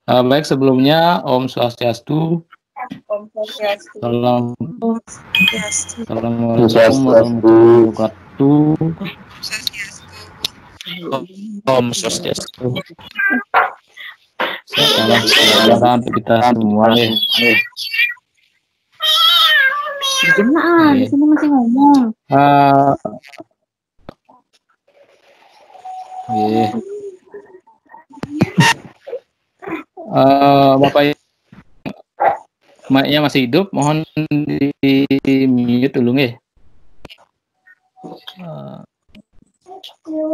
Baik, sebelumnya Om Swastiastu. Om Swastiastu. Assalamualaikum warahmatullahi wabarakatuh. Om Swastiastu. Salam sejahtera untuk kita semua. Gimana? Di sini masih ngomong. Bapak mic-nya masih hidup, mohon di mute dulu nggih.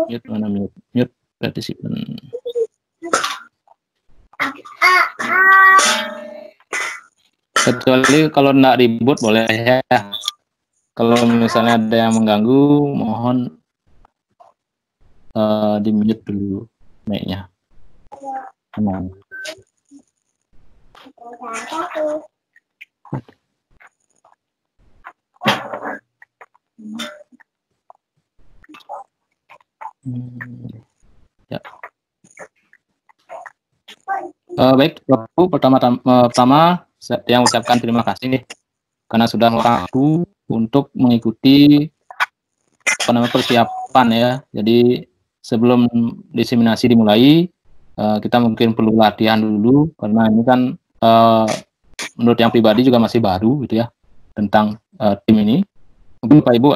Mute mana mute? Mute participant. Kecuali kalau enggak ribut boleh ya. Kalau misalnya ada yang mengganggu, mohon di mute dulu mic-nya. Tenang. Ya. Baik, Bapak, pertama saya ucapkan terima kasih nih karena sudah waktu untuk mengikuti persiapan ya. Jadi sebelum diseminasi dimulai, kita mungkin perlu latihan dulu karena ini kan menurut yang pribadi juga masih baru gitu ya tentang tim ini. Mungkin Pak Ibu,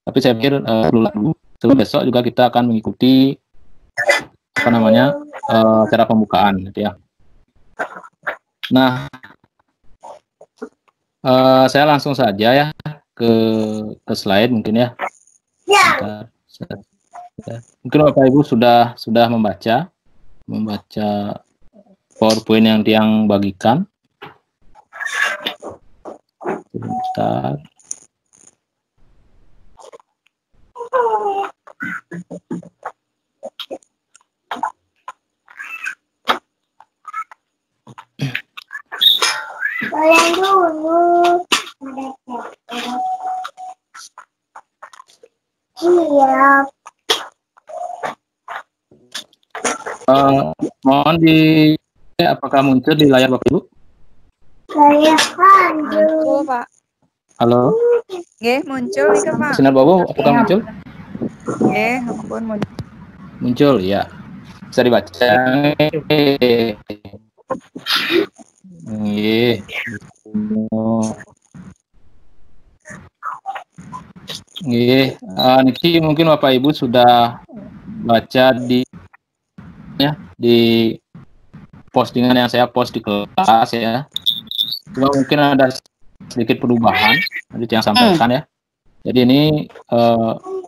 tapi saya pikir perlu dulu. Sebelum besok juga kita akan mengikuti cara pembukaan gitu ya. Nah, saya langsung saja ya ke slide mungkin ya. Mungkin Bapak Ibu sudah membaca PowerPoint yang Tiang bagikan. Sebentar. Kalian dulu. Siap. Mohon apakah muncul di layar Bapak Ibu? Saya muncul, Pak. Halo. Nggih, muncul itu, Pak. Sinar Bapak apakah muncul? Nggih, ampun muncul. Muncul ya. Bisa dibaca. Nggih. Nggih, niki mungkin Bapak Ibu sudah baca di postingan yang saya post di kelas ya. Cuma mungkin ada sedikit perubahan tadi yang sampaikan ya. Jadi ini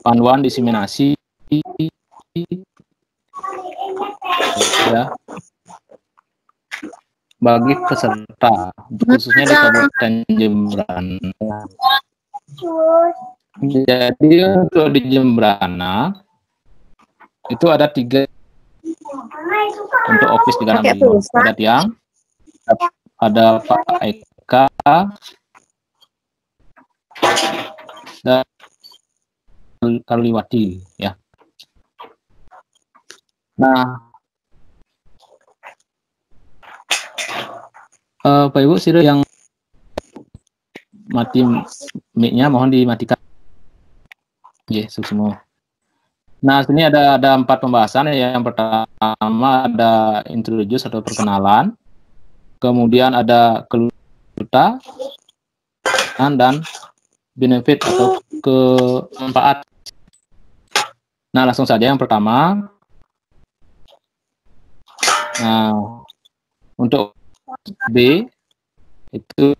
panduan diseminasi ya bagi peserta khususnya di Kabupaten Jembrana. Jadi untuk di Jembrana itu ada 3 untuk office 365. Ada Tiang, ada Pak Eka, dan Karliwati ya. Nah, Pak Ibu Siro yang mati mic-nya mohon dimatikan. Oke, semua. Nah, sini ada 4 pembahasan ya. Yang pertama ada introduce atau perkenalan. Kemudian ada keluarga dan benefit atau kemanfaat. Nah, langsung saja yang pertama. Nah, untuk B itu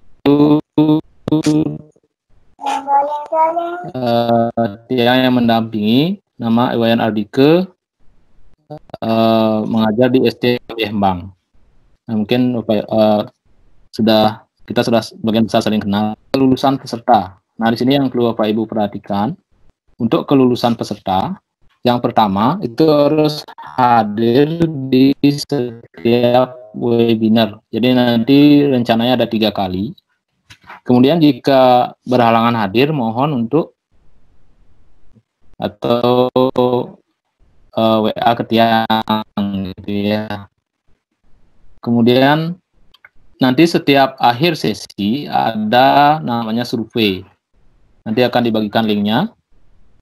dia yang mendampingi nama Iwayan Ardike mengajar di SD Hembang. Nah, mungkin kita sudah sebagian besar saling kenal. Kelulusan peserta. Nah, di sini yang perlu Bapak Ibu perhatikan untuk kelulusan peserta. Yang pertama itu harus hadir di setiap webinar. Jadi nanti rencananya ada 3 kali. Kemudian jika berhalangan hadir, mohon untuk atau WA ke Tiang gitu ya. Kemudian nanti setiap akhir sesi ada namanya survei. Nanti akan dibagikan linknya.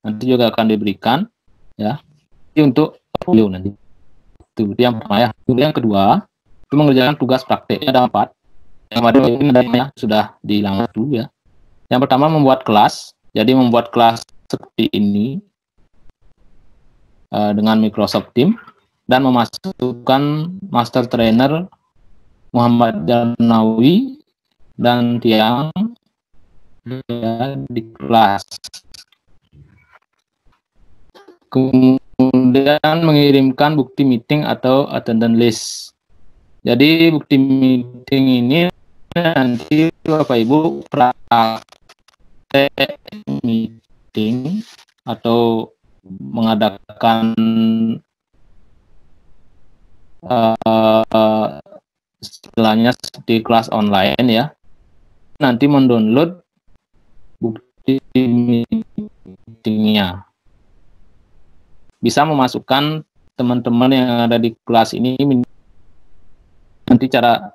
Nanti juga akan diberikan ya. Ini untuk portfolio nanti. Itu yang pertama ya. Kemudian yang kedua itu mengerjakan tugas praktek. Ada 4. Yang ada ini adanya sudah dihilangkan dulu ya. Yang pertama membuat kelas. Jadi membuat kelas seperti ini dengan Microsoft Teams dan memasukkan master trainer Muhammad Jarnawi dan Tiang ya, di kelas. Kemudian mengirimkan bukti meeting atau attendance list. Jadi bukti meeting ini nanti Bapak Ibu praktek meeting atau mengadakan istilahnya seperti kelas online ya. Nanti mendownload bukti meetingnya. Bisa memasukkan teman-teman yang ada di kelas ini. Nanti cara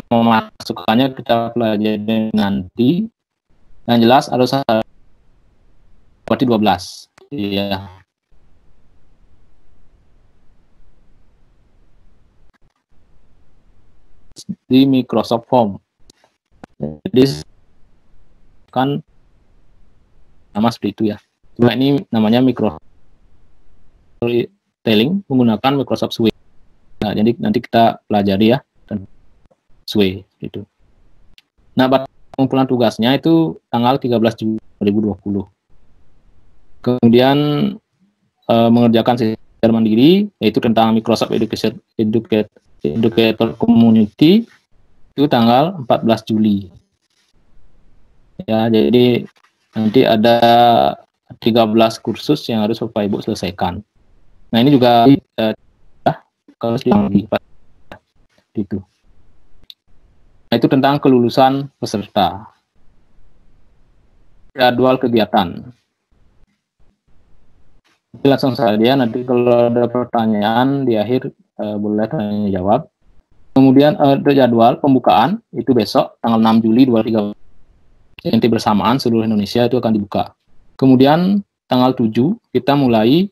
memasukkannya kita pelajari nanti. Yang jelas harus berarti 12. Iya. Di Microsoft Form. Jadi kan nama seperti itu ya. Cuma ini namanya Microsoft Storytelling menggunakan Microsoft Suite. Nah, jadi nanti kita pelajari ya Suite itu. Nah, pengumpulan tugasnya itu tanggal 13 Juli 2020. Kemudian mengerjakan secara mandiri yaitu tentang Microsoft Educator Community itu tanggal 14 Juli. Ya, jadi nanti ada 13 kursus yang harus Bapak Ibu selesaikan. Nah, ini juga kalau dibagi itu. Nah, itu tentang kelulusan peserta. Jadwal kegiatan. Langsung saja, nanti kalau ada pertanyaan di akhir boleh tanya jawab. Kemudian jadwal pembukaan itu besok tanggal 6 Juli 2023. Nanti bersamaan seluruh Indonesia itu akan dibuka. Kemudian tanggal 7 kita mulai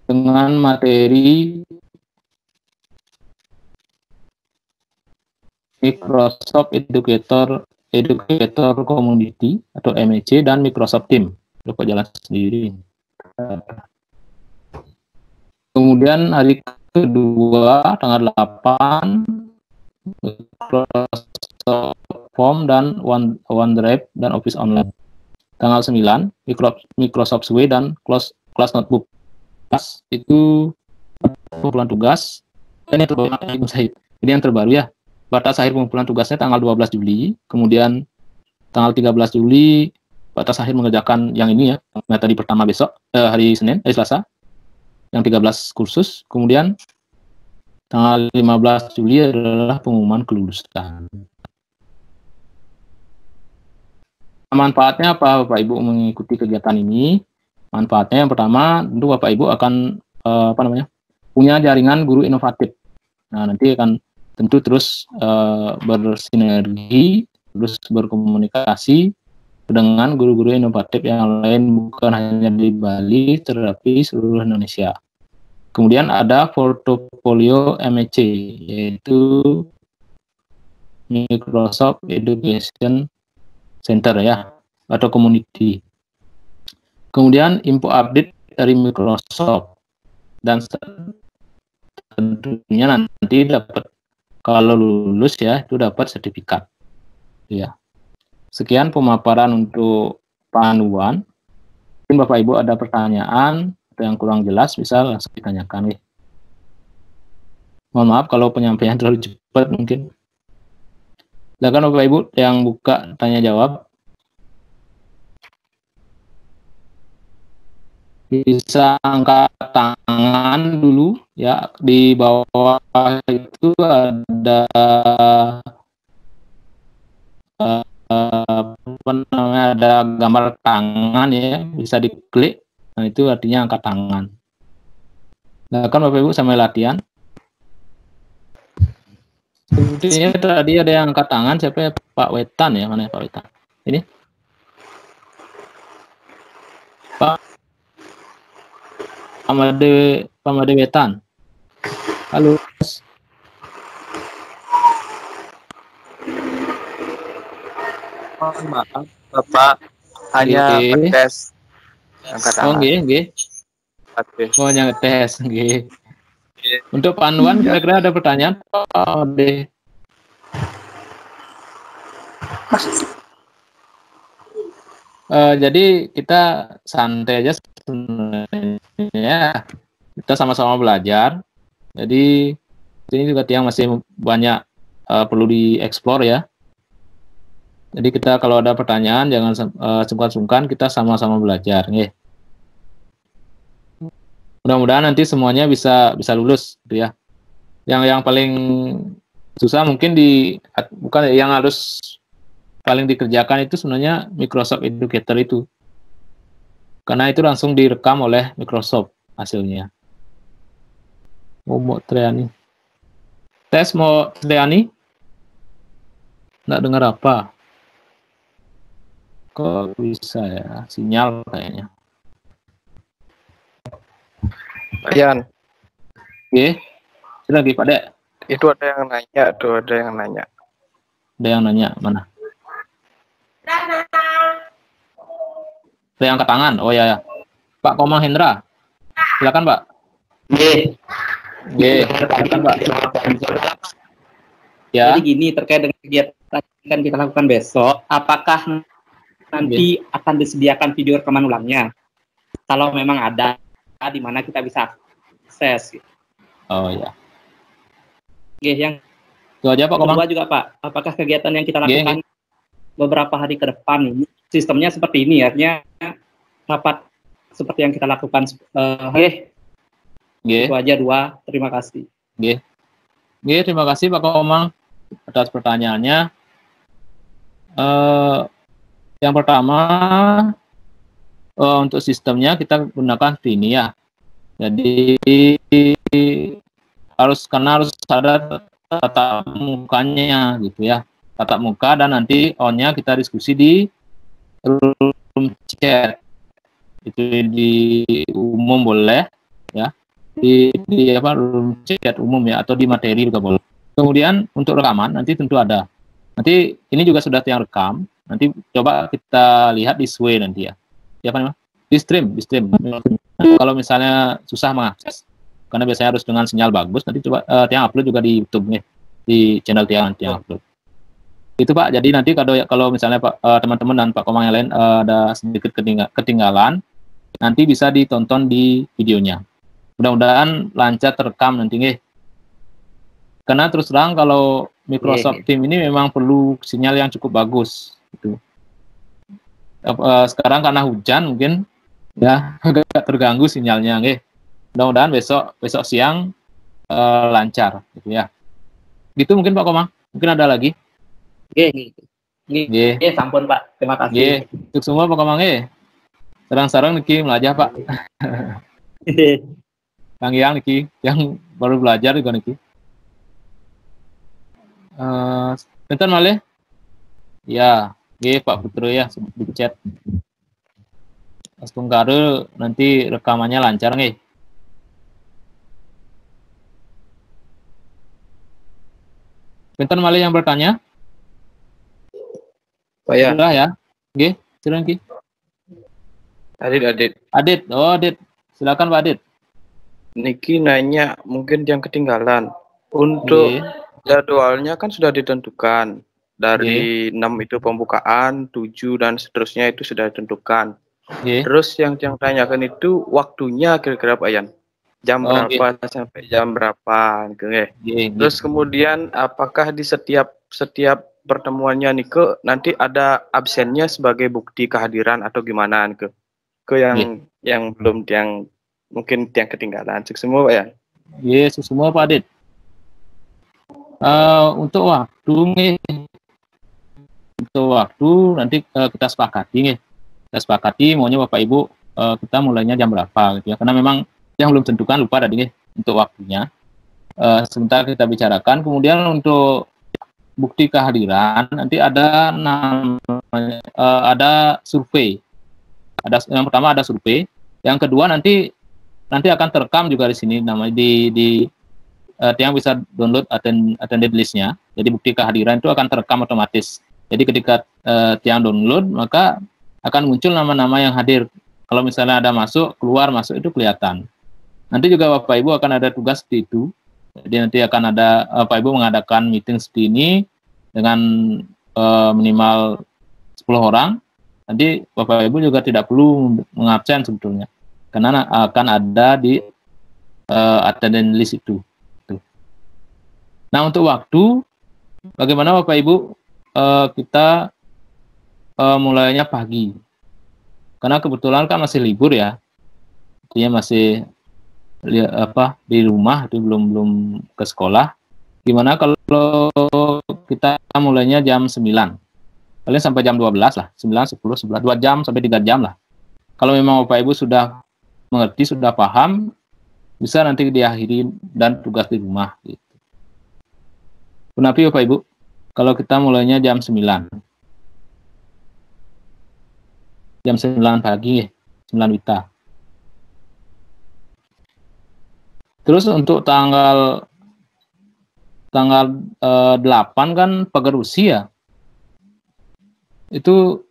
dengan materi Microsoft Educator Community atau MEC dan Microsoft Teams. Lupa jalan sendiri. Kemudian hari kedua tanggal 8 Microsoft Form dan OneDrive dan Office Online. Tanggal 9 Microsoft Suite dan Class Notebook. Itu pengumpulan tugas. Ini yang terbaru ya. Batas akhir pengumpulan tugasnya tanggal 12 Juli. Kemudian tanggal 13 Juli batas akhir mengerjakan yang ini ya. Yang tadi pertama besok hari Selasa. Yang 13 kursus. Kemudian tanggal 15 Juli adalah pengumuman kelulusan. Manfaatnya apa Bapak Ibu mengikuti kegiatan ini? Manfaatnya yang pertama tentu Bapak Ibu akan punya jaringan guru inovatif. Nah, nanti akan tentu terus bersinergi, terus berkomunikasi dengan guru-guru inovatif yang lain bukan hanya di Bali, tetapi seluruh Indonesia. Kemudian ada portofolio MEC, yaitu Microsoft Education Center ya, atau community. Kemudian info update dari Microsoft dan tentunya nanti dapat kalau lulus ya itu dapat sertifikat. Ya. Sekian pemaparan untuk panduan. Mungkin Bapak Ibu ada pertanyaan atau yang kurang jelas bisa langsung ditanyakan. Mohon maaf kalau penyampaian terlalu cepat mungkin. Silakan Bapak Ibu yang buka tanya jawab. Bisa angkat tangan dulu ya, di bawah itu ada apa namanya, ada gambar tangan ya, bisa diklik. Nah, itu artinya angkat tangan. Nah, kan Bapak Ibu sambil latihan. Sepertinya tadi ada yang angkat tangan, siapa ya? Pak Wetan ya, mana ya Pak Wetan? Ini Pak Pamade Wetan. Halo. Mohon maaf, Bapak hanya Oke. ngetes angkat Oh, tangan. nggih. Oke. Oh, yang tes, nggih. Untuk panduan kira-kira ada pertanyaan Pak Ode? Jadi kita santai aja sebenarnya. Kita sama-sama belajar. Jadi ini juga Tiang masih banyak perlu dieksplor ya. Jadi kita kalau ada pertanyaan jangan sungkan-sungkan, kita sama-sama belajar, nggih. Mudah-mudahan nanti semuanya bisa lulus, gitu ya. Yang paling susah mungkin bukan yang harus paling dikerjakan itu sebenarnya Microsoft Educator itu. Karena itu langsung direkam oleh Microsoft hasilnya. Mau Triani. Tes mau Triani? Nggak dengar apa? Kok bisa ya? Sinyal kayaknya. Pak Yan, Oke. Lagi Pak Dek. itu ada yang nanya, ada yang nanya. Ada yang nanya, mana? Ada yang angkat tangan? Oh ya. Pak Komang Hendra. Silakan Pak. Nggih, silakan Pak. Ya. Jadi gini, terkait dengan kegiatan yang akan kita lakukan besok, apakah nanti akan disediakan video rekaman ulangnya? Kalau memang ada, di mana kita bisa akses. Oh ya. Oke, yang Itu aja Pak Komang. kedua juga Pak, apakah kegiatan yang kita lakukan beberapa hari ke depan ini sistemnya seperti ini, artinya rapat seperti yang kita lakukan. Itu aja dua. Terima kasih. Terima kasih Pak Komang atas pertanyaannya. Yang pertama, untuk sistemnya kita gunakan Vini ya. Jadi harus ada tatap mukanya gitu ya, tatap muka, dan nanti on-nya kita diskusi di room chat, itu di umum boleh ya, di room chat umum ya, atau di materi juga boleh. Kemudian untuk rekaman nanti tentu ada, nanti ini juga sudah yang rekam, nanti coba kita lihat di Sway nanti ya, siapa namanya, di stream. Kalau misalnya susah mengakses karena biasanya harus dengan sinyal bagus, nanti coba Tiang upload juga di YouTube nih, di channel Tiang upload. Itu Pak. Jadi nanti kalau misalnya Pak teman-teman dan Pak Komang yang lain ada sedikit ketinggalan, nanti bisa ditonton di videonya. Mudah-mudahan lancar terekam nanti nih. Karena terus terang kalau Microsoft Teams ini memang perlu sinyal yang cukup bagus gitu. Sekarang karena hujan mungkin ya agak terganggu sinyalnya nih. Mudah-mudahan besok siang lancar gitu ya. Gitu mungkin Pak Komang. Mungkin ada lagi. Sampun Pak. Terima kasih. Untuk semua Pak Komang sarang-sarang niki melajah Pak. Yang niki yang baru belajar juga niki. Bentar malih. Ya, Pak Putro ya di chat. Astunggaru nanti rekamannya lancar nih. Bentar malih yang bertanya. Pak Yan. Sudah ya. Silakan Ki. Adit. Oh, Adit. Silakan Pak Adit. Niki nanya, mungkin yang ketinggalan. Untuk jadwalnya kan sudah ditentukan. Dari 6 itu pembukaan, 7 dan seterusnya itu sudah ditentukan. Terus yang tanyakan itu waktunya kira-kira Pak Yan. Jam berapa sampai jam berapa gitu ya. Terus kemudian apakah di setiap pertemuannya Nike nanti ada absennya sebagai bukti kehadiran atau gimana Nike? Yang belum mungkin yang ketinggalan. Semua Pak Yan. Semua Pak Adit. Untuk waktu untuk waktu nanti kita sepakati nih. Kita sepakati maunya Bapak Ibu kita mulainya jam berapa gitu ya. Karena memang yang belum tentukan lupa tadi nih untuk waktunya. Sebentar kita bicarakan. Kemudian untuk bukti kehadiran nanti ada namanya ada survei. Yang pertama ada survei. Yang kedua nanti akan terekam juga di sini namanya di yang bisa download attended list-nya. Jadi bukti kehadiran itu akan terekam otomatis. Jadi ketika yang download maka akan muncul nama-nama yang hadir. Kalau misalnya ada keluar masuk itu kelihatan. Nanti juga Bapak Ibu akan ada tugas seperti itu. Jadi nanti akan ada Bapak Ibu mengadakan meeting seperti ini dengan minimal 10 orang. Nanti Bapak Ibu juga tidak perlu mengabsen sebetulnya. Karena akan ada di attendance list itu. Nah, untuk waktu, bagaimana Bapak Ibu kita mulainya pagi. Karena kebetulan kan masih libur ya. Artinya masih di rumah itu belum ke sekolah. Gimana kalau kita mulainya jam 9? Paling sampai jam 12 lah, 9, 10, 11, 2 jam sampai 3 jam lah. Kalau memang Bapak Ibu sudah mengerti, sudah paham, bisa nanti diakhiri dan tugas di rumah gitu. Kenapa Bapak Ibu? Kalau kita mulainya jam 9. Jam 9 pagi, 9 Wita. Terus untuk tanggal 8 kan pagar usia. Itu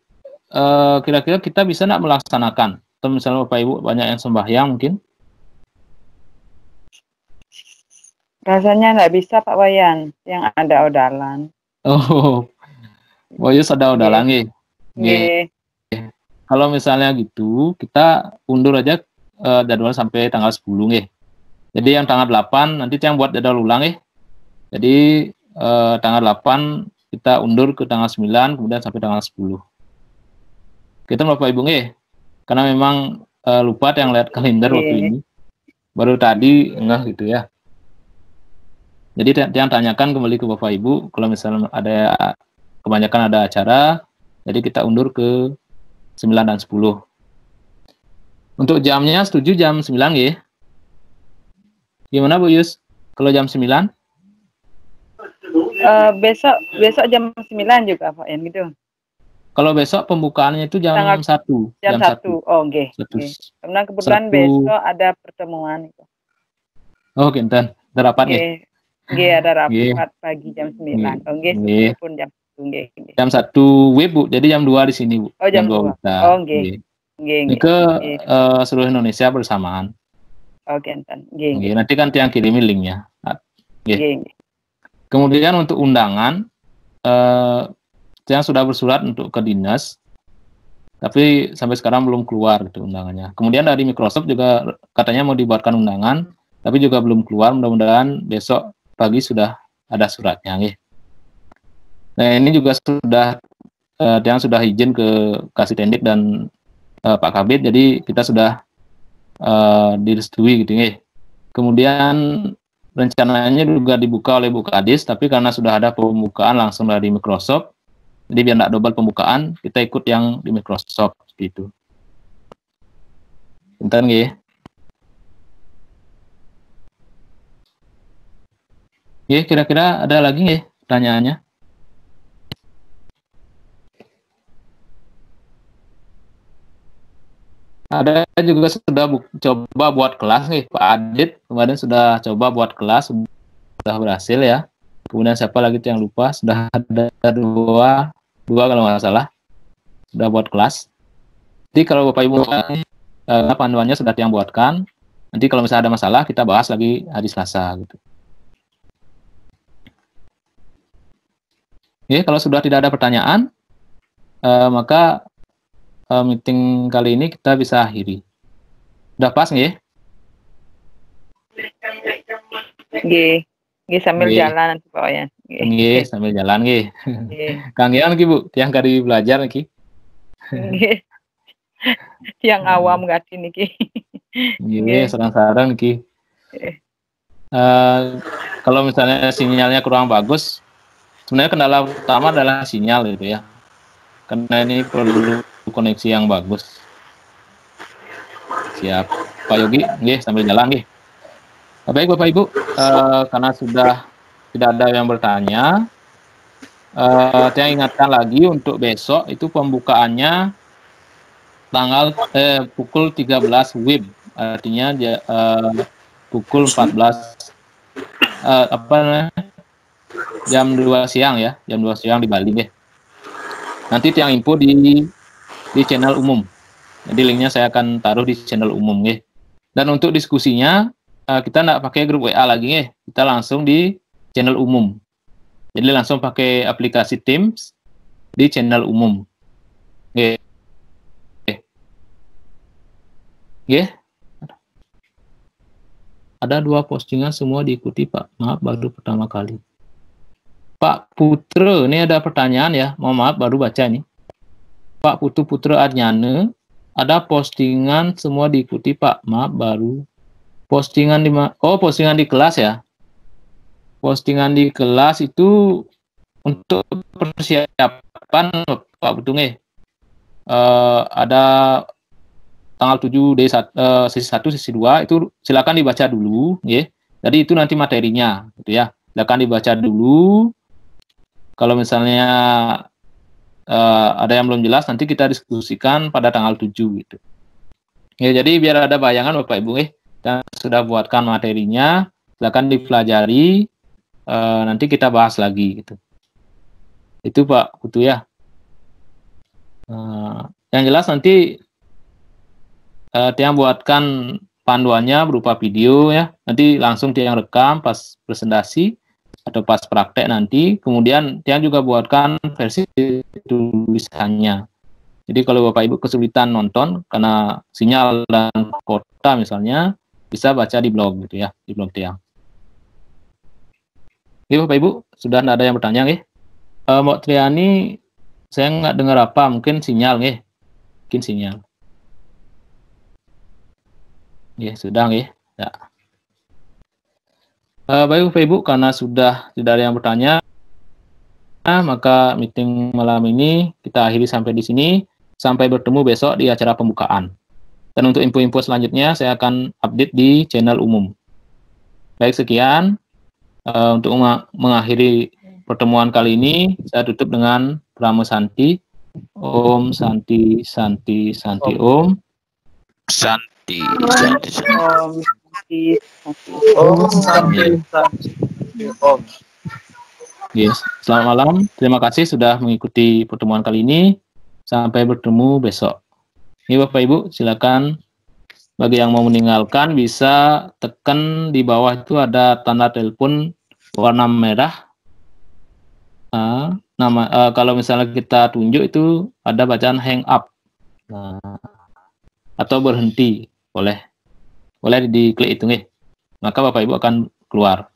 kira-kira kita bisa nggak melaksanakan? Atau misalnya Bapak Ibu banyak yang sembahyang mungkin? Rasanya nggak bisa Pak Wayan, yang ada odalan. Oh, Yus ada udalan nggih. Nggih. Kalau misalnya gitu, kita undur aja jadwal sampai tanggal 10 nggih. Jadi yang tanggal 8 nanti yang buat jadwal ulang nggih. Jadi tanggal 8 kita undur ke tanggal 9 kemudian sampai tanggal 10. Kita Bapak Ibu nggih. Karena memang lupa yang lihat kalender waktu ini. Baru tadi enggak gitu ya. Jadi yang tanyakan kembali ke Bapak Ibu kalau misalnya ada kebanyakan ada acara, jadi kita undur ke 9 dan 10. Untuk jamnya setuju jam 9 ya? Gimana Bu Yus? Kalau jam 9? Besok jam 9 juga Pak Yan gitu. Kalau besok pembukaannya itu jam 1. Jam 1. Oh, nggih. Karena kebetulan besok ada pertemuan itu. Oh, kinten. Ada rapat nggih. Nggih, ada rapat pagi jam 9. Oh, nggih, pun jam 1 nggih. Jam 1 WIB, Bu. Jadi jam 2 di sini, Bu. Oh, jam 2. Oh, nggih. Ini ke seluruh Indonesia bersamaan. Oh, kinten. Nggih. Nanti kan yang kirimi linknya. Nggih. Kemudian untuk undangan yang sudah bersurat untuk ke dinas, tapi sampai sekarang belum keluar gitu undangannya. Kemudian dari Microsoft juga katanya mau dibuatkan undangan, tapi juga belum keluar. Mudah-mudahan besok pagi sudah ada suratnya. Nah ini juga sudah yang sudah izin ke Kasih Tendik dan Pak Kabid, jadi kita sudah direstui gitu ya. Kemudian rencananya juga dibuka oleh Bu Kadis, tapi karena sudah ada pembukaan langsung dari Microsoft, jadi biar tidak double pembukaan, kita ikut yang di Microsoft gitu. Bentar nggih. Kira-kira ada lagi nggih pertanyaannya? Ada juga sudah coba buat kelas nih, Pak Adit kemarin sudah coba buat kelas, sudah berhasil ya. Kemudian siapa lagi yang lupa, sudah ada dua kalau nggak salah, sudah buat kelas. Jadi kalau Bapak Ibu panduannya sudah yang buatkan, nanti kalau misalnya ada masalah kita bahas lagi hari Selasa gitu. Kalau sudah tidak ada pertanyaan, maka meeting kali ini kita bisa akhiri. Udah pas nggih? Nggih sambil jalan nanti Pak Wayan. Nggih sambil jalan nggih. Kang Yan nggih Bu, tiang kali belajar niki. Nggih. Tiang awam ngerti niki. Nggih, sarang-sarang niki. Kalau misalnya sinyalnya kurang bagus, sebenarnya kendala utama adalah sinyal gitu ya. karena ini perlu koneksi yang bagus. Siap, Pak Yogi, nggih, sambil jalan nggih. Baik Bapak Ibu, karena sudah tidak ada yang bertanya, saya ingatkan lagi untuk besok itu pembukaannya tanggal pukul 13 WIB, artinya pukul 14 jam 2 siang ya, jam 2 siang di Bali deh. Nanti tiang info di channel umum. Jadi linknya saya akan taruh di channel umum ya. Dan untuk diskusinya kita nggak pakai grup WA lagi ya, kita langsung di channel umum. Jadi langsung pakai aplikasi Teams di channel umum. Oke. Oke. Ada 2 postingan semua diikuti Pak. Maaf baru pertama kali. Pak Putra, ini ada pertanyaan ya. Mohon maaf baru baca ini. Pak Putra Arnyane, ada postingan semua diikuti Pak. Maaf baru. Postingan postingan di kelas ya. Postingan di kelas itu untuk persiapan Pak Putra. Ada tanggal 7 sesi 1, sesi 2 itu silakan dibaca dulu ya. Jadi itu nanti materinya gitu ya. Silakan dibaca dulu. Kalau misalnya ada yang belum jelas nanti kita diskusikan pada tanggal 7 gitu. Ya, jadi biar ada bayangan Bapak Ibu kita sudah buatkan materinya, silakan dipelajari, nanti kita bahas lagi gitu. Itu Pak Putu ya. Yang jelas nanti Tiang buatkan panduannya berupa video ya. Nanti langsung Tiang rekam pas presentasi atau pas praktek nanti. Kemudian Tiang juga buatkan versi tulisannya. Jadi kalau Bapak Ibu kesulitan nonton karena sinyal dan kota misalnya, bisa baca di blog gitu ya, di blog Tiang. Oke Bapak Ibu, sudah ada yang bertanya nggih? Mbak Triani, saya nggak dengar apa, mungkin sinyal nggih? Mungkin sinyal. Ya, sudah nggih. Ya. Baik Bapak Ibu, karena sudah tidak ada yang bertanya, maka meeting malam ini kita akhiri sampai di sini. Sampai bertemu besok di acara pembukaan. Dan untuk info-info selanjutnya saya akan update di channel umum. Baik, sekian. Untuk mengakhiri pertemuan kali ini, saya tutup dengan Pramo Santi. Om Santi Santi Santi Om. Santi. Om. Yes. Selamat malam. Terima kasih sudah mengikuti pertemuan kali ini. Sampai bertemu besok. Ini Bapak Ibu, silakan bagi yang mau meninggalkan bisa tekan di bawah itu ada tanda telepon warna merah. Kalau misalnya kita tunjuk itu ada bacaan hang up. Atau berhenti, boleh diklik itu nih. Maka Bapak Ibu akan keluar.